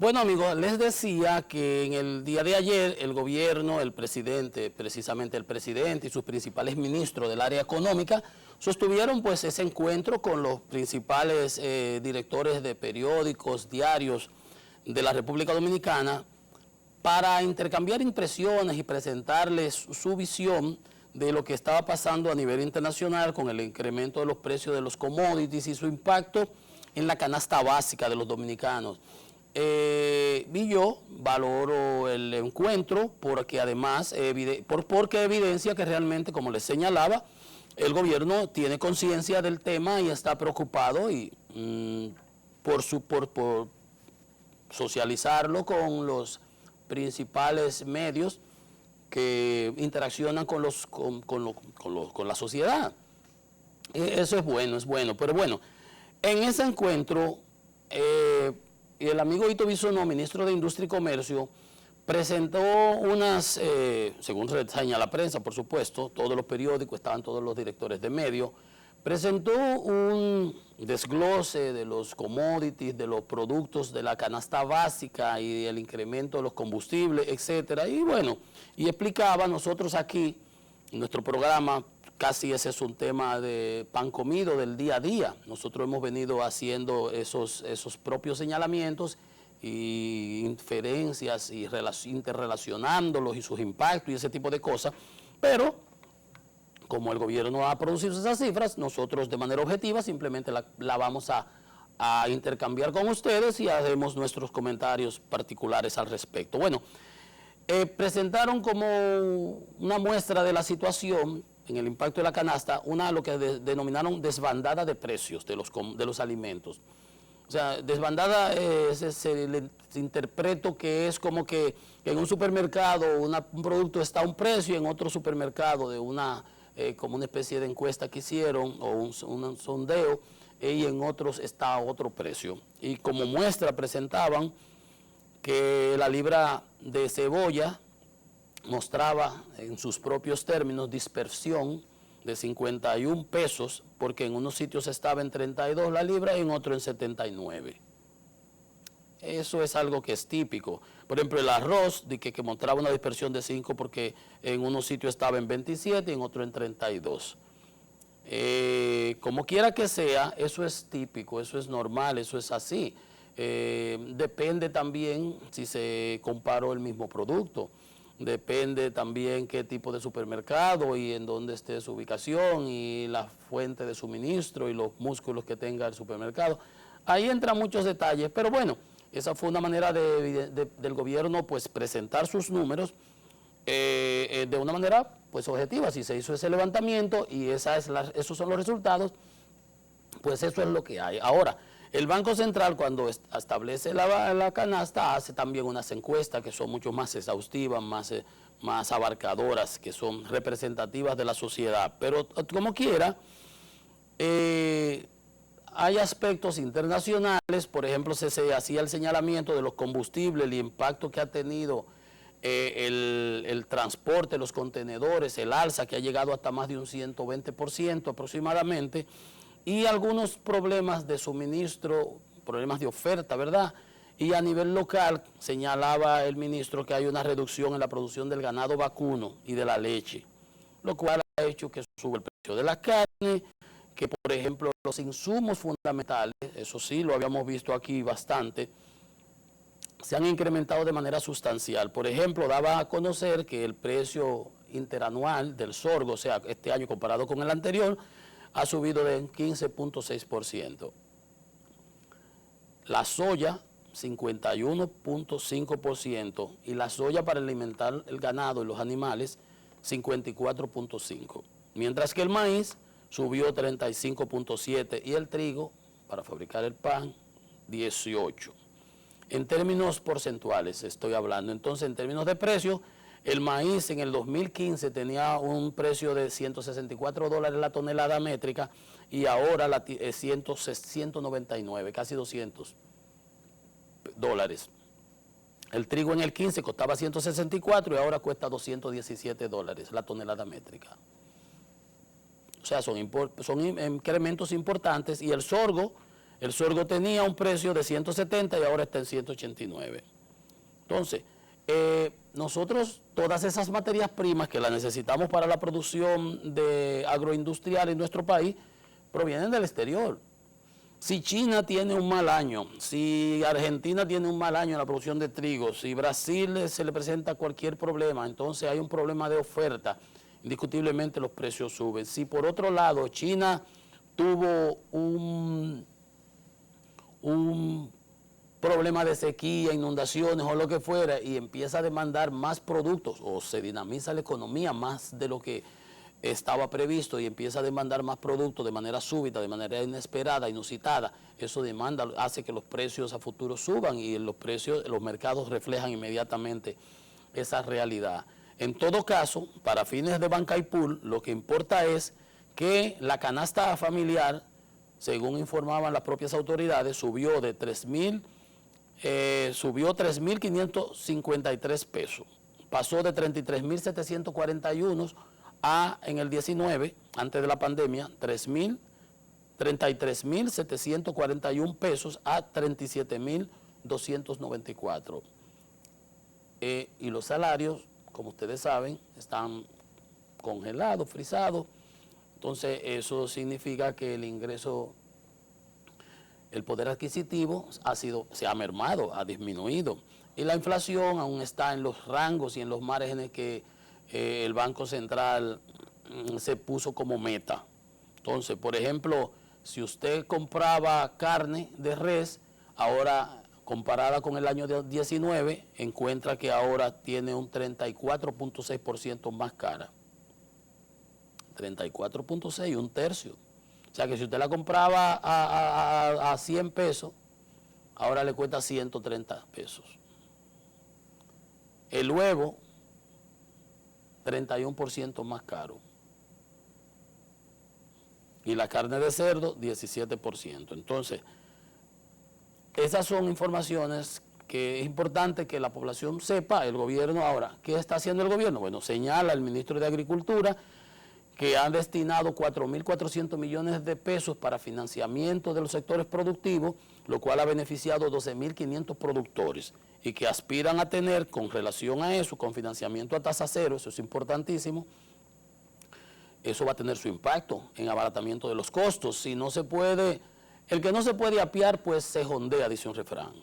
Bueno, amigos, les decía que en el día de ayer el gobierno, el presidente, precisamente el presidente y sus principales ministros del área económica sostuvieron pues ese encuentro con los principales directores de periódicos, diarios de la República Dominicana para intercambiar impresiones y presentarles su visión de lo que estaba pasando a nivel internacional con el incremento de los precios de los commodities y su impacto en la canasta básica de los dominicanos. Y yo valoro el encuentro porque además, porque evidencia que realmente, como les señalaba, el gobierno tiene conciencia del tema y está preocupado y por socializarlo con los principales medios que interaccionan con la sociedad. Eso es bueno, pero bueno, en ese encuentro, y el amigo Hito Bisonó, ministro de Industria y Comercio, presentó unas, según reseña la prensa, por supuesto, todos los periódicos, estaban todos los directores de medios, presentó un desglose de los commodities, de los productos de la canasta básica y el incremento de los combustibles, etcétera. Y bueno, y explicaba, nosotros aquí, en nuestro programa, casi ese es un tema de pan comido del día a día. Nosotros hemos venido haciendo esos propios señalamientos y inferencias y interrelacionándolos y sus impactos y ese tipo de cosas, pero como el gobierno ha producido esas cifras, nosotros de manera objetiva simplemente la vamos a intercambiar con ustedes y haremos nuestros comentarios particulares al respecto. Bueno, presentaron como una muestra de la situación en el impacto de la canasta, lo que denominaron desbandada de precios de los alimentos. O sea, desbandada se interpreto que es como que en un supermercado un producto está a un precio y en otro supermercado como una especie de encuesta que hicieron o un sondeo y en otros está a otro precio. Y como muestra presentaban que la libra de cebolla mostraba en sus propios términos dispersión de 51 pesos, porque en unos sitios estaba en 32 la libra y en otros en 79. Eso es algo que es típico. Por ejemplo, el arroz, que mostraba una dispersión de 5 porque en unos sitios estaba en 27 y en otros en 32. Como quiera que sea, eso es típico, eso es normal, eso es así. Depende también si se comparó el mismo producto. Depende también qué tipo de supermercado y en dónde esté su ubicación y la fuente de suministro y los músculos que tenga el supermercado. Ahí entran muchos detalles, pero bueno, esa fue una manera del gobierno pues presentar sus números de una manera pues objetiva. Si se hizo ese levantamiento y esos son los resultados, pues eso es lo que hay. Ahora, el Banco Central cuando establece la canasta hace también unas encuestas que son mucho más exhaustivas, más abarcadoras, que son representativas de la sociedad. Pero como quiera, hay aspectos internacionales, por ejemplo, se hacía el señalamiento de los combustibles, el impacto que ha tenido el transporte, los contenedores, el alza que ha llegado hasta más de un 120% aproximadamente, y algunos problemas de suministro, problemas de oferta, ¿verdad? Y a nivel local señalaba el ministro que hay una reducción en la producción del ganado vacuno y de la leche, lo cual ha hecho que suba el precio de la carne, que por ejemplo los insumos fundamentales, eso sí lo habíamos visto aquí bastante, se han incrementado de manera sustancial. Por ejemplo, daba a conocer que el precio interanual del sorgo, o sea, este año comparado con el anterior, ha subido de 15.6%. La soya, 51.5%, y la soya para alimentar el ganado y los animales, 54.5%. Mientras que el maíz subió 35.7% y el trigo, para fabricar el pan, 18%. En términos porcentuales estoy hablando. Entonces, en términos de precio, el maíz en el 2015 tenía un precio de $164 la tonelada métrica y ahora 199, casi $200. El trigo en el 15 costaba 164 y ahora cuesta $217 la tonelada métrica. O sea, son incrementos importantes. Y el sorgo El sorgo tenía un precio de 170 y ahora está en 189. Entonces, nosotros todas esas materias primas que las necesitamos para la producción de agroindustrial en nuestro país provienen del exterior. Si China tiene un mal año, si Argentina tiene un mal año en la producción de trigo, si Brasil se le presenta cualquier problema, entonces hay un problema de oferta, indiscutiblemente los precios suben. Si por otro lado China tuvo un problema de sequía, inundaciones o lo que fuera y empieza a demandar más productos o se dinamiza la economía más de lo que estaba previsto y empieza a demandar más productos de manera súbita, de manera inesperada, inusitada, eso hace que los precios a futuro suban y los mercados reflejan inmediatamente esa realidad. En todo caso, para fines de banca y pool, lo que importa es que la canasta familiar, según informaban las propias autoridades, subió 3.553 pesos. Pasó de 33.741 en el 19, antes de la pandemia, 33.741 pesos a 37.294. Y los salarios, como ustedes saben, están congelados, frisados. Entonces, eso significa que el ingreso, el poder adquisitivo se ha mermado, ha disminuido. Y la inflación aún está en los rangos y en los márgenes que el Banco Central se puso como meta. Entonces, por ejemplo, si usted compraba carne de res, ahora comparada con el año 19, encuentra que ahora tiene un 34.6% más cara. 34.6, un tercio. O sea que si usted la compraba a 100 pesos, ahora le cuesta 130 pesos. El huevo, 31% más caro. Y la carne de cerdo, 17%. Entonces, esas son informaciones que es importante que la población sepa, el gobierno ahora. ¿Qué está haciendo el gobierno? Bueno, señala el ministro de Agricultura que han destinado 4.400 millones de pesos para financiamiento de los sectores productivos, lo cual ha beneficiado a 12.500 productores y que aspiran a tener, con relación a eso, con financiamiento a tasa cero, eso es importantísimo, eso va a tener su impacto en abaratamiento de los costos. Si no se puede, el que no se puede apiar, pues se jondea, dice un refrán.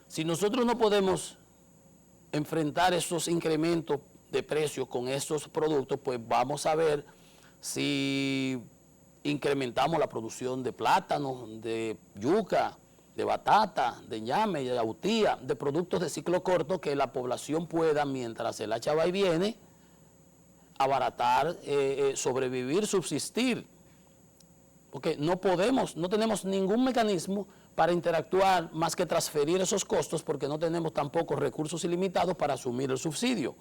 Si nosotros no podemos enfrentar esos incrementos de precios con estos productos, pues vamos a ver si incrementamos la producción de plátano, de yuca, de batata, de ñame, de autía, de productos de ciclo corto que la población pueda, mientras el hacha va y viene, abaratar, sobrevivir, subsistir. Porque no tenemos ningún mecanismo para interactuar más que transferir esos costos porque no tenemos tampoco recursos ilimitados para asumir el subsidio.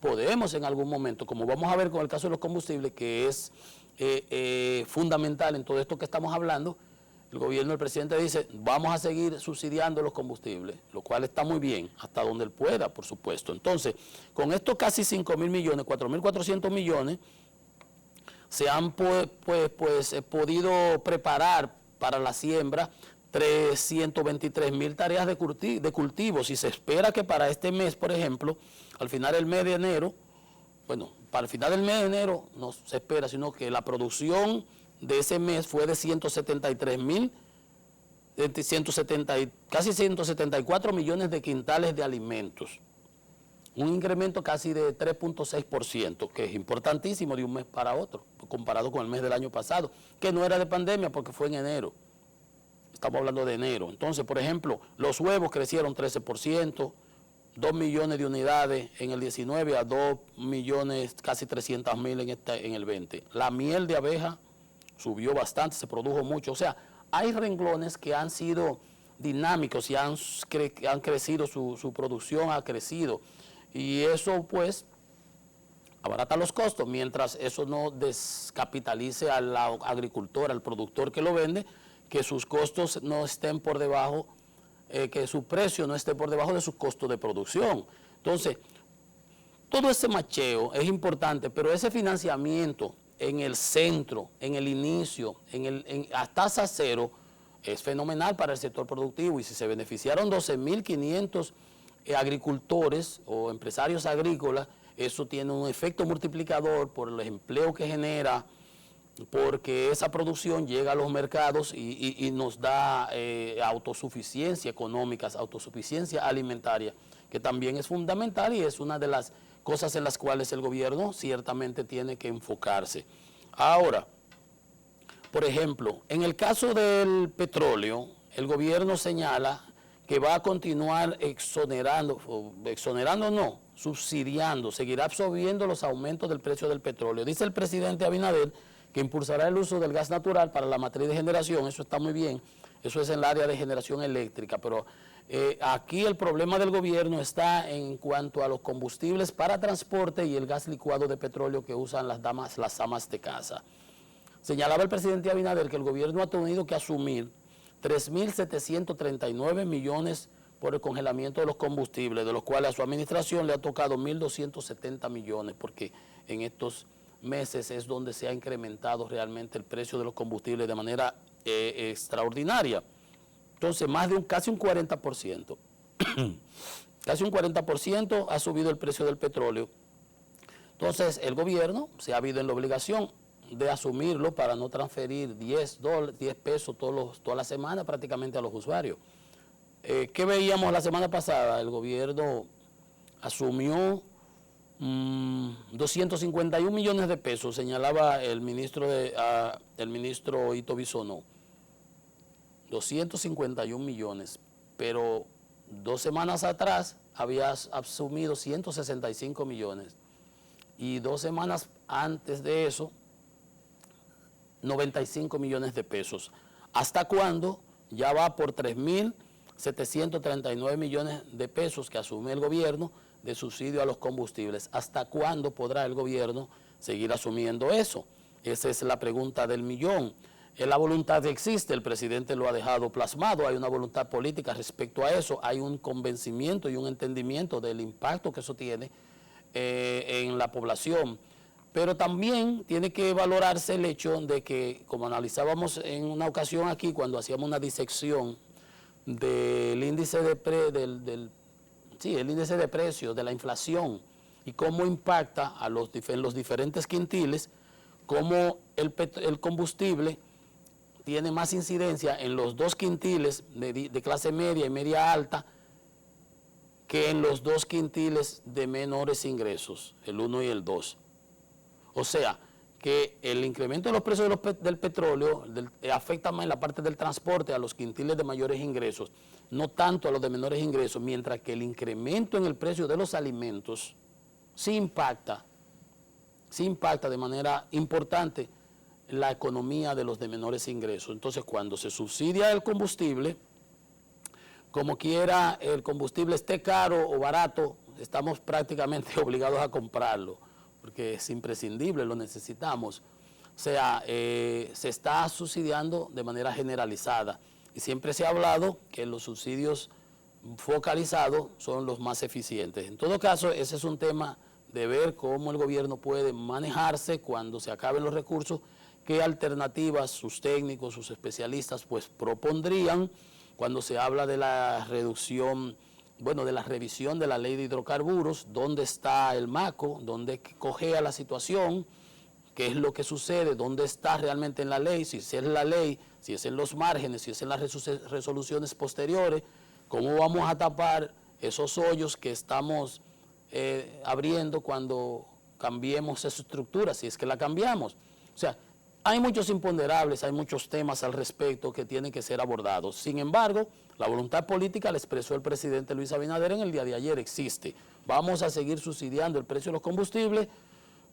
Podemos en algún momento, como vamos a ver con el caso de los combustibles, que es fundamental en todo esto que estamos hablando, el gobierno del presidente dice, vamos a seguir subsidiando los combustibles, lo cual está muy bien, hasta donde él pueda, por supuesto. Entonces, con estos casi 5.000 millones, 4.400 millones, se han podido preparar para la siembra 323.000 tareas de cultivo. Si se espera que para este mes, por ejemplo, al final del mes de enero, bueno, para el final del mes de enero no se espera, sino que la producción de ese mes fue de 173.000, casi 174 millones de quintales de alimentos. Un incremento casi de 3.6%, que es importantísimo de un mes para otro, comparado con el mes del año pasado, que no era de pandemia porque fue en enero. Estamos hablando de enero. Entonces, por ejemplo, los huevos crecieron 13%, 2 millones de unidades en el 19 a 2 millones, casi 300.000 en el 20. La miel de abeja subió bastante, se produjo mucho. O sea, hay renglones que han sido dinámicos y han crecido, su producción ha crecido. Y eso, pues, abarata los costos, mientras eso no descapitalice al agricultor, al productor que lo vende, que sus costos no estén por debajo, que su precio no esté por debajo de su costo de producción. Entonces, todo ese macheo es importante, pero ese financiamiento en el centro, en el inicio, a tasa cero, es fenomenal para el sector productivo. Y si se beneficiaron 12.500 agricultores o empresarios agrícolas, eso tiene un efecto multiplicador por el empleo que genera, porque esa producción llega a los mercados y nos da autosuficiencia económica, autosuficiencia alimentaria, que también es fundamental y es una de las cosas en las cuales el gobierno ciertamente tiene que enfocarse. Ahora, por ejemplo, en el caso del petróleo, el gobierno señala que va a continuar subsidiando, seguirá absorbiendo los aumentos del precio del petróleo. Dice el presidente Abinader que impulsará el uso del gas natural para la matriz de generación. Eso está muy bien, eso es en el área de generación eléctrica, pero aquí el problema del gobierno está en cuanto a los combustibles para transporte y el gas licuado de petróleo que usan las amas de casa. Señalaba el presidente Abinader que el gobierno ha tenido que asumir 3.739 millones por el congelamiento de los combustibles, de los cuales a su administración le ha tocado 1.270 millones, porque en estos meses es donde se ha incrementado realmente el precio de los combustibles de manera extraordinaria. Entonces, casi un 40%, casi un 40% ha subido el precio del petróleo. Entonces, el gobierno se ha habido en la obligación de asumirlo para no transferir 10 pesos toda la semana prácticamente a los usuarios. ¿Qué veíamos la semana pasada? El gobierno asumió 251 millones de pesos, señalaba el ministro Ito Bisonó. 251 millones, pero 2 semanas atrás había asumido 165 millones y 2 semanas antes de eso 95 millones de pesos. ¿Hasta cuándo? Ya va por 3.739 millones de pesos que asume el gobierno de subsidio a los combustibles. ¿Hasta cuándo podrá el gobierno seguir asumiendo eso? Esa es la pregunta del millón. La voluntad existe, el presidente lo ha dejado plasmado, hay una voluntad política respecto a eso, hay un convencimiento y un entendimiento del impacto que eso tiene en la población. Pero también tiene que valorarse el hecho de que, como analizábamos en una ocasión aquí, cuando hacíamos una disección del índice de precios, de la inflación, y cómo impacta en los diferentes quintiles, cómo el combustible tiene más incidencia en los 2 quintiles de clase media y media alta que en los 2 quintiles de menores ingresos, el 1 y el 2. O sea, que el incremento de los precios del petróleo afecta más en la parte del transporte a los quintiles de mayores ingresos, no tanto a los de menores ingresos, mientras que el incremento en el precio de los alimentos sí impacta de manera importante la economía de los de menores ingresos. Entonces, cuando se subsidia el combustible, como quiera el combustible esté caro o barato, estamos prácticamente obligados a comprarlo, porque es imprescindible, lo necesitamos. O sea, se está subsidiando de manera generalizada y siempre se ha hablado que los subsidios focalizados son los más eficientes. En todo caso, ese es un tema de ver cómo el gobierno puede manejarse cuando se acaben los recursos, qué alternativas sus técnicos, sus especialistas pues propondrían cuando se habla de la reducción, de la revisión de la ley de hidrocarburos, dónde está el MACO, dónde cojea la situación, qué es lo que sucede, dónde está realmente en la ley, si es en la ley, si es en los márgenes, si es en las resoluciones posteriores, cómo vamos a tapar esos hoyos que estamos abriendo cuando cambiemos esa estructura, si es que la cambiamos. O sea, hay muchos imponderables, hay muchos temas al respecto que tienen que ser abordados. Sin embargo, la voluntad política la expresó el presidente Luis Abinader en el día de ayer, existe. Vamos a seguir subsidiando el precio de los combustibles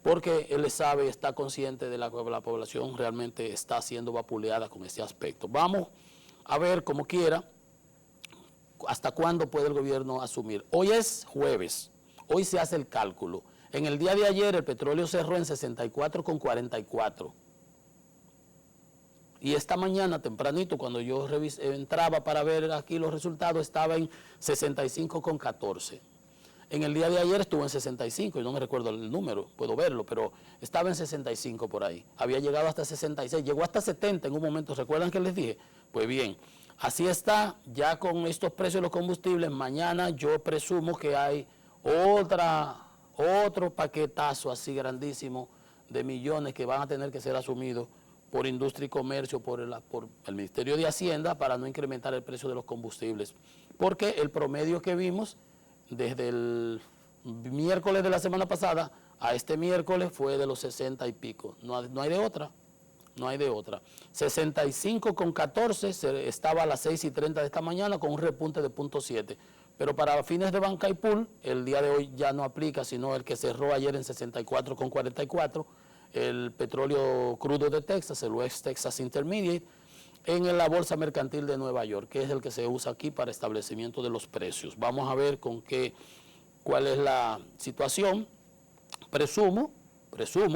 porque él sabe, está consciente de la población realmente está siendo vapuleada con este aspecto. Vamos a ver como quiera hasta cuándo puede el gobierno asumir. Hoy es jueves, hoy se hace el cálculo. En el día de ayer el petróleo cerró en 64,44. Y esta mañana, tempranito, cuando yo entraba para ver aquí los resultados, estaba en 65,14. En el día de ayer estuvo en 65, y no me recuerdo el número, puedo verlo, pero estaba en 65 por ahí. Había llegado hasta 66, llegó hasta 70 en un momento, ¿recuerdan que les dije? Pues bien, así está, ya con estos precios de los combustibles, mañana yo presumo que hay otro paquetazo así grandísimo de millones que van a tener que ser asumidos por Industria y Comercio, por el Ministerio de Hacienda, para no incrementar el precio de los combustibles. Porque el promedio que vimos desde el miércoles de la semana pasada a este miércoles fue de los 60 y pico. No hay de otra. No hay de otra. 65,14 estaba a las 6:30 de esta mañana con un repunte de 0.7. Pero para fines de banca y pool, el día de hoy ya no aplica, sino el que cerró ayer en 64,44, el petróleo crudo de Texas, el West Texas Intermediate, en la Bolsa Mercantil de Nueva York, que es el que se usa aquí para establecimiento de los precios. Vamos a ver cuál es la situación. Presumo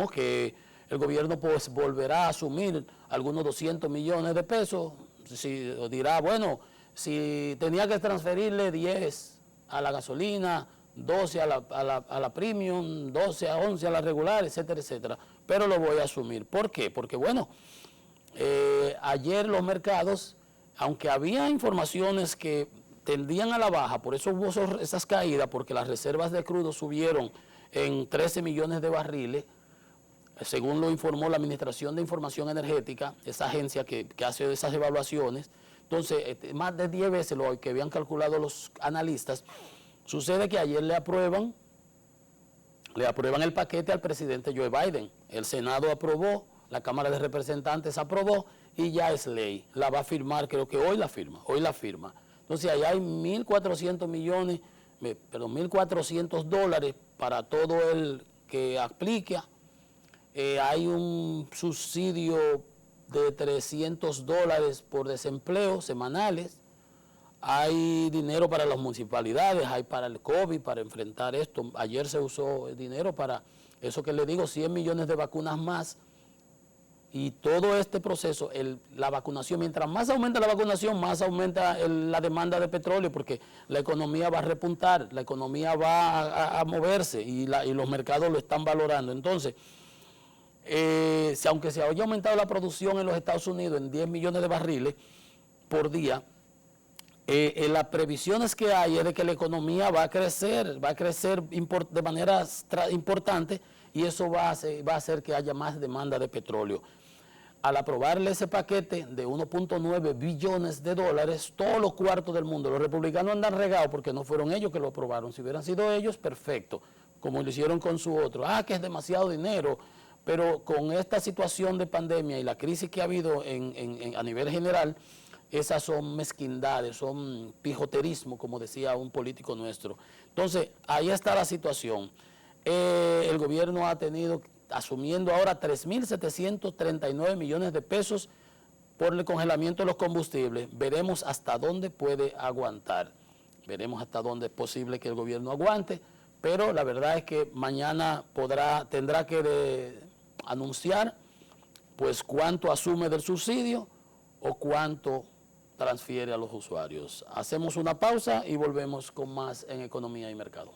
que el gobierno pues volverá a asumir algunos 200 millones de pesos. Si dirá, bueno, si tenía que transferirle 10 a la gasolina, 12 a la premium, 12 a 11 a la regular, etcétera, etcétera. Pero lo voy a asumir. ¿Por qué? Porque bueno, ayer los mercados, aunque había informaciones que tendían a la baja, por eso hubo esas caídas, porque las reservas de crudo subieron en 13 millones de barriles, según lo informó la Administración de Información Energética, esa agencia que hace esas evaluaciones. Entonces, más de 10 veces lo que habían calculado los analistas. Sucede que ayer le aprueban el paquete al presidente Joe Biden. El Senado aprobó, la Cámara de Representantes aprobó y ya es ley. La va a firmar, creo que hoy la firma. Entonces, allá hay 1.400 dólares para todo el que aplique. Hay un subsidio de $300 por desempleo semanales. Hay dinero para las municipalidades, hay para el COVID, para enfrentar esto. Ayer se usó dinero para eso que le digo, 100 millones de vacunas más. Y todo este proceso, la vacunación, mientras más aumenta la vacunación, más aumenta la demanda de petróleo, porque la economía va a repuntar, la economía va a moverse y los mercados lo están valorando. Entonces, aunque se haya aumentado la producción en los Estados Unidos en 10 millones de barriles por día, las previsiones que hay es de que la economía va a crecer de manera importante, y eso va a hacer que haya más demanda de petróleo. Al aprobarle ese paquete de 1.9 billones de dólares, todos los cuartos del mundo, los republicanos andan regados porque no fueron ellos que lo aprobaron. Si hubieran sido ellos, perfecto, como lo hicieron con su otro. Que es demasiado dinero. Pero con esta situación de pandemia y la crisis que ha habido a nivel general, esas son mezquindades, son pijoterismo, como decía un político nuestro. Entonces, ahí está la situación. El gobierno ha tenido, asumiendo ahora 3.739 millones de pesos por el congelamiento de los combustibles. Veremos hasta dónde puede aguantar. Veremos hasta dónde es posible que el gobierno aguante, pero la verdad es que mañana tendrá que anunciar pues cuánto asume del subsidio o cuánto transfiere a los usuarios. Hacemos una pausa y volvemos con más en Economía y Mercado.